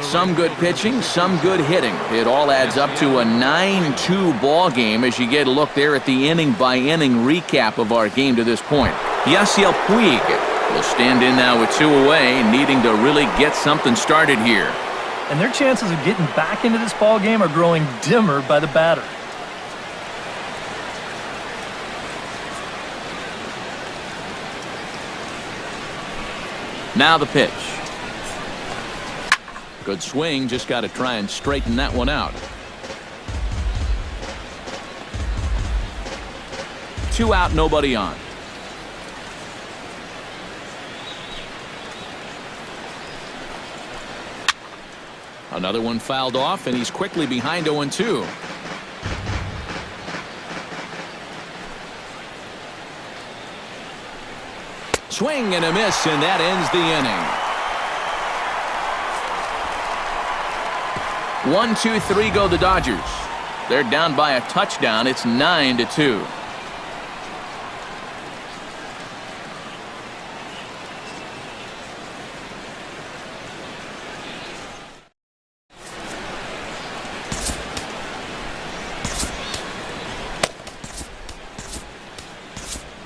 Some good pitching, some good hitting. It all adds up to a 9-2 ball game as you get a look there at the inning-by-inning recap of our game to this point. Yasiel Puig will stand in now with 2 away, needing to really get something started here. And their chances of getting back into this ball game are growing dimmer by the batter. Now the pitch. Good swing, just got to try and straighten that one out. 2 out, nobody on. Another one fouled off, and he's quickly behind 0-2. Swing and a miss, and that ends the inning. 1, 2, 3 go the Dodgers. They're down by a touchdown. It's 9-2.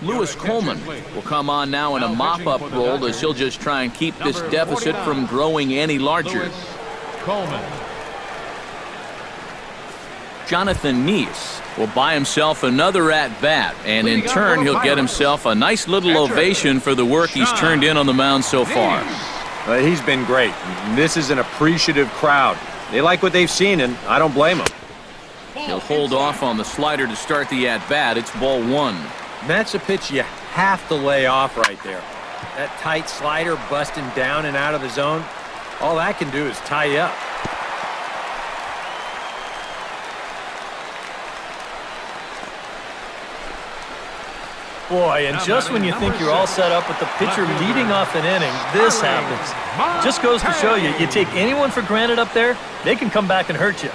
Lewis Coleman will come on now in a mop-up role as he'll just try and keep this deficit from growing any larger. Coleman. Jonathan Neese will buy himself another at-bat, and in turn he'll get himself a nice little ovation for the work he's turned in on the mound so far. He's been great. This is an appreciative crowd. They like what they've seen, and I don't blame them. He'll hold off on the slider to start the at-bat. It's ball 1. That's a pitch you have to lay off right there. That tight slider busting down and out of the zone, all that can do is tie you up. Boy, and just when you think you're all set up with the pitcher leading off an inning, this happens. Just goes to show you, you take anyone for granted up there, they can come back and hurt you.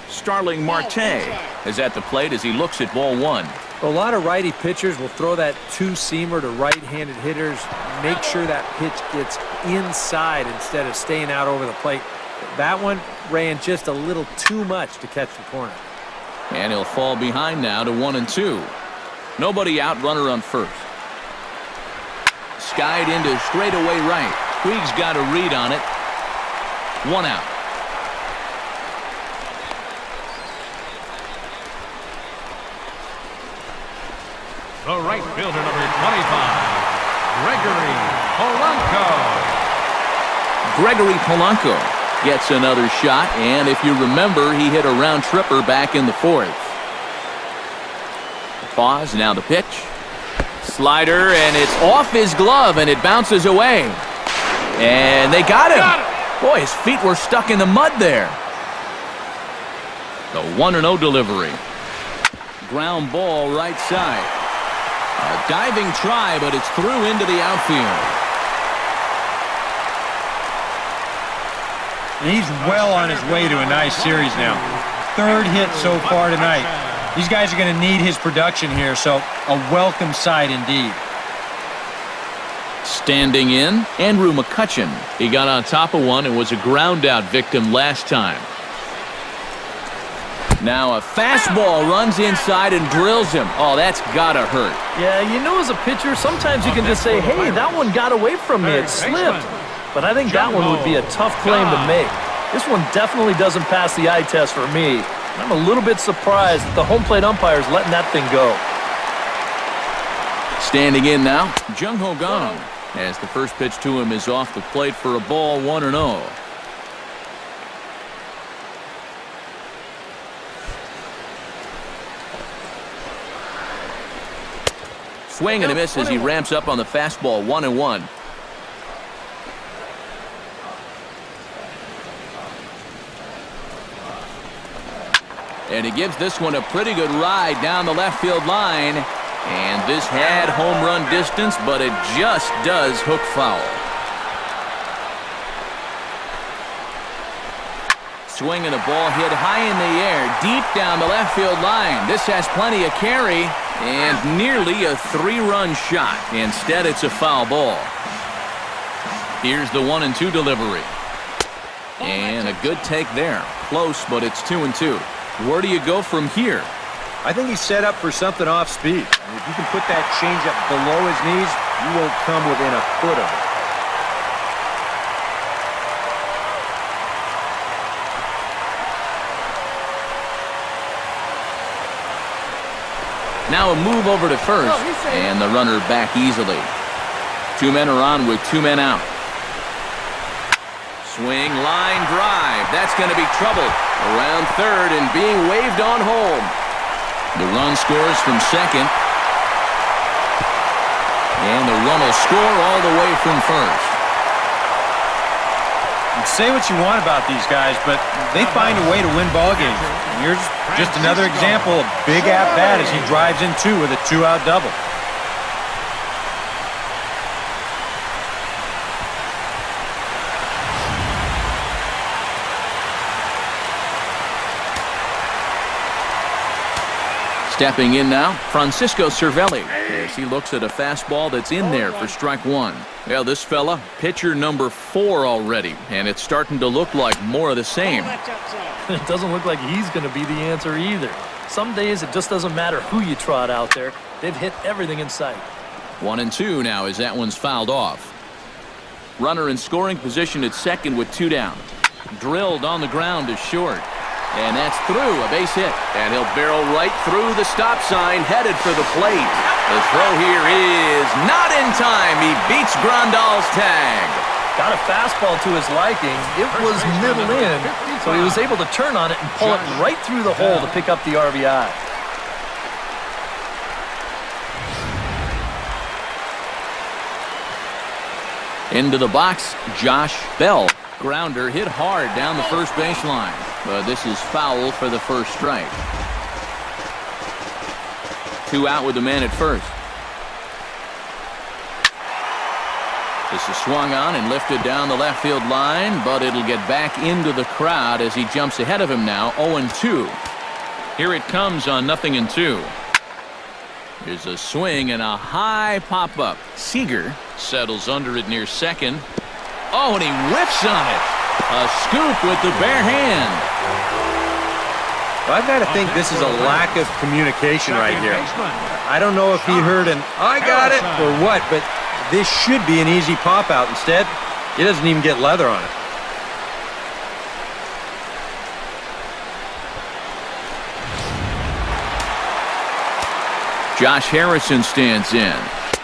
Starling Marte is at the plate as he looks at ball 1. A lot of righty pitchers will throw that 2-seamer to right-handed hitters, make sure that pitch gets inside instead of staying out over the plate. That one ran just a little too much to catch the corner. And he'll fall behind now to 1-2. Nobody out, runner on first. Skied into straightaway right. Puig's got a read on it. 1 out. The right fielder, number 25, Gregory Polanco. Gregory Polanco gets another shot, and if you remember, he hit a round tripper back in the 4th. Pause, now the pitch. Slider, and it's off his glove, and it bounces away. And they got him. Boy, his feet were stuck in the mud there. The 1-0 delivery. Ground ball right side. A diving try, but it's through into the outfield. And he's well on his way to a nice series now. Third hit so far tonight. These guys are going to need his production here, so a welcome sight indeed. Standing in, Andrew McCutchen. He got on top of one and was a ground-out victim last time. Now a fastball runs inside and drills him. Oh, that's gotta hurt. Yeah, you know, as a pitcher, sometimes you can just say, hey, that one got away from me. It slipped. But I think that one would be a tough claim to make. This one definitely doesn't pass the eye test for me. I'm a little bit surprised that the home plate umpire is letting that thing go. Standing in now, Jung-Ho Kang, as the first pitch to him is off the plate for a ball, 1-0. Swing and a miss as he ramps up on the fastball, 1-1. And he gives this one a pretty good ride down the left field line. And this had home run distance, but it just does hook foul. Swing and the ball hit high in the air, deep down the left field line. This has plenty of carry and nearly a 3-run shot. Instead, it's a foul ball. Here's the 1-2 delivery. And a good take there. Close, but it's 2-2. Where do you go from here? I think he's set up for something off speed. If you can put that changeup below his knees, you won't come within a foot of it. Now a move over to first, and the runner back easily. 2 men are on with 2 men out. Swing, line drive. That's going to be trouble. Around third and being waved on home. The run scores from second. And the run will score all the way from first. Say what you want about these guys, but they find a way to win ball games. And here's just another example of big at-bat as he drives in 2 with a 2-out double. Stepping in now, Francisco Cervelli, as he looks at a fastball that's in there for strike 1. Well, this fella, pitcher number 4 already, and it's starting to look like more of the same. It doesn't look like he's going to be the answer either. Some days it just doesn't matter who you trot out there. They've hit everything in sight. 1-2 now as that one's fouled off. Runner in scoring position at second with 2 down. Drilled on the ground to short. And that's through, a base hit. And he'll barrel right through the stop sign, headed for the plate. The throw here is not in time. He beats Grandal's tag. Got a fastball to his liking. It was middle in, so he was able to turn on it and pull it right through the hole to pick up the RBI. Into the box, Josh Bell. Grounder hit hard down the first baseline. But this is foul for the first strike. 2 out with the man at first. This is swung on and lifted down the left field line, but it'll get back into the crowd as he jumps ahead of him now, 0-2. Here it comes on 0-2. Here's a swing and a high pop-up. Seager settles under it near second. Oh, and he whiffs on it. A scoop with the bare hand. Well, I've got to think this is a lack of communication right here. I don't know if he heard an "I got it" or what, but this should be an easy pop-out. Instead, he doesn't even get leather on it. Josh Harrison stands in.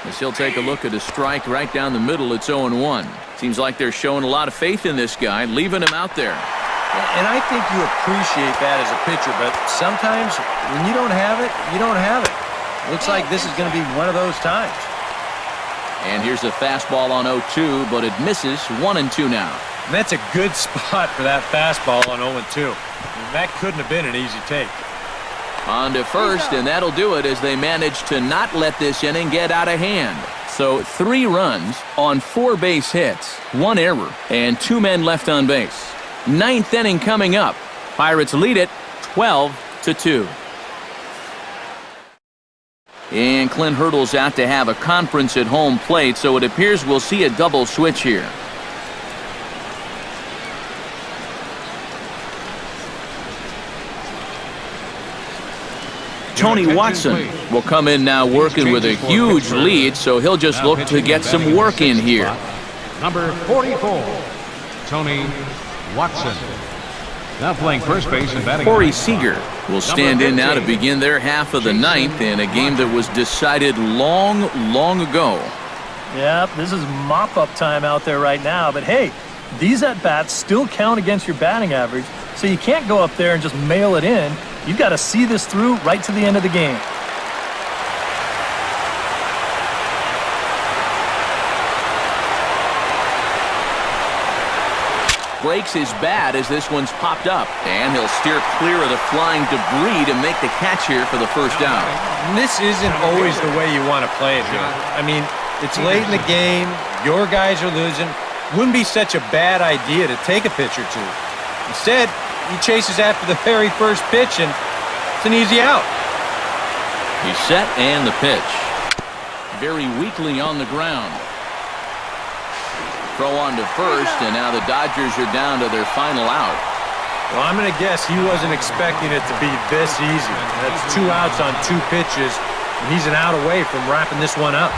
As he'll take a look at a strike right down the middle. It's 0-1. Seems like they're showing a lot of faith in this guy, leaving him out there. And I think you appreciate that as a pitcher, but sometimes when you don't have it, you don't have it. Looks like this is going to be one of those times. And here's a fastball on 0-2, but it misses. 1-2 now. And that's a good spot for that fastball on 0-2. That couldn't have been an easy take. On to first, and that'll do it as they manage to not let this inning get out of hand. So 3 runs on 4 base hits, 1 error, and 2 men left on base. Ninth inning coming up. Pirates lead it 12-2. And Clint Hurdle's out to have a conference at home plate, so it appears we'll see a double switch here. Tony Watson will come in now working with a huge lead, so he'll just look to get some work in here. Number 44, Tony Watson. Now playing first base and batting. Corey Seager will stand in now to begin their half of the ninth in a game that was decided long ago. Yeah, this is mop-up time out there right now, but hey, these at-bats still count against your batting average, so you can't go up there and just mail it in. You've got to see this through right to the end of the game. Breaks his bat as this one's popped up, and he'll steer clear of the flying debris to make the catch here for the first out. This isn't always the way you want to play it here. I mean, it's late in the game, your guys are losing. Wouldn't be such a bad idea to take a pitch or two. Instead, he chases after the very first pitch, and it's an easy out. He's set, and the pitch. Very weakly on the ground. Throw on to first, and now the Dodgers are down to their final out. Well, I'm going to guess he wasn't expecting it to be this easy. That's 2 outs on 2 pitches, and he's an out away from wrapping this one up.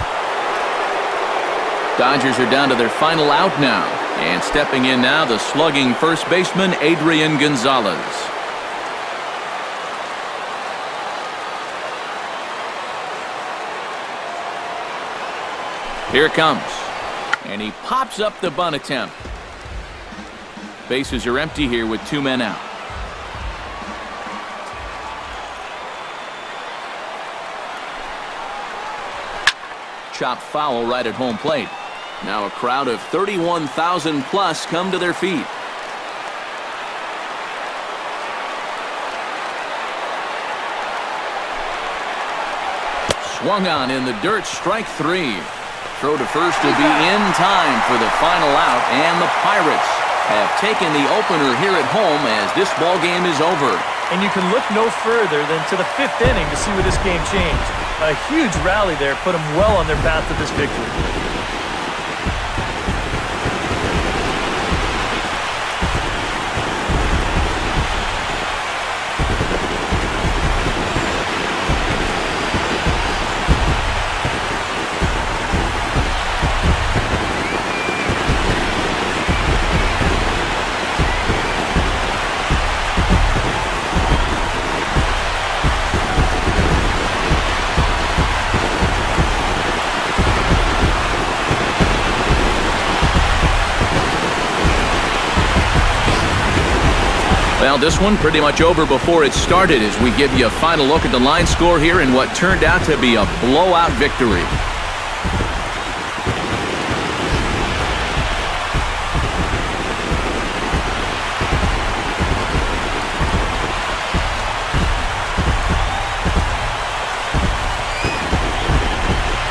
Dodgers are down to their final out now. And stepping in now, the slugging first baseman, Adrian Gonzalez. Here it comes. And he pops up the bunt attempt. Bases are empty here with 2 men out. Chopped foul right at home plate. Now a crowd of 31,000 plus come to their feet. Swung on in the dirt, strike 3. Throw to first will be in time for the final out, and the Pirates have taken the opener here at home as this ball game is over. And you can look no further than to the 5th inning to see where this game changed. A huge rally there put them well on their path to this victory. Well, this one pretty much over before it started as we give you a final look at the line score here in what turned out to be a blowout victory.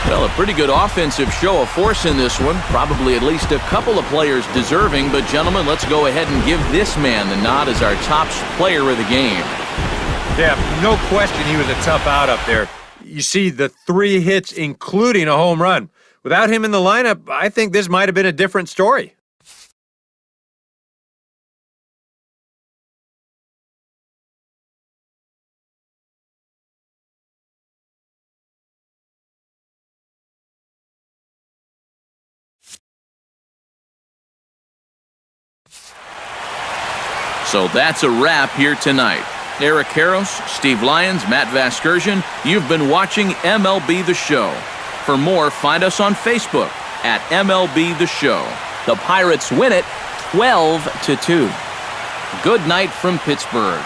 Well, a pretty good offensive show of force in this one. Probably at least a couple of players deserving. But, gentlemen, let's go ahead and give this man the nod as our top player of the game. Yeah, no question he was a tough out up there. You see the 3 hits, including a home run. Without him in the lineup, I think this might have been a different story. So that's a wrap here tonight. Eric Karros, Steve Lyons, Matt Vasgersian, you've been watching MLB The Show. For more, find us on Facebook at MLB The Show. The Pirates win it 12-2. Good night from Pittsburgh.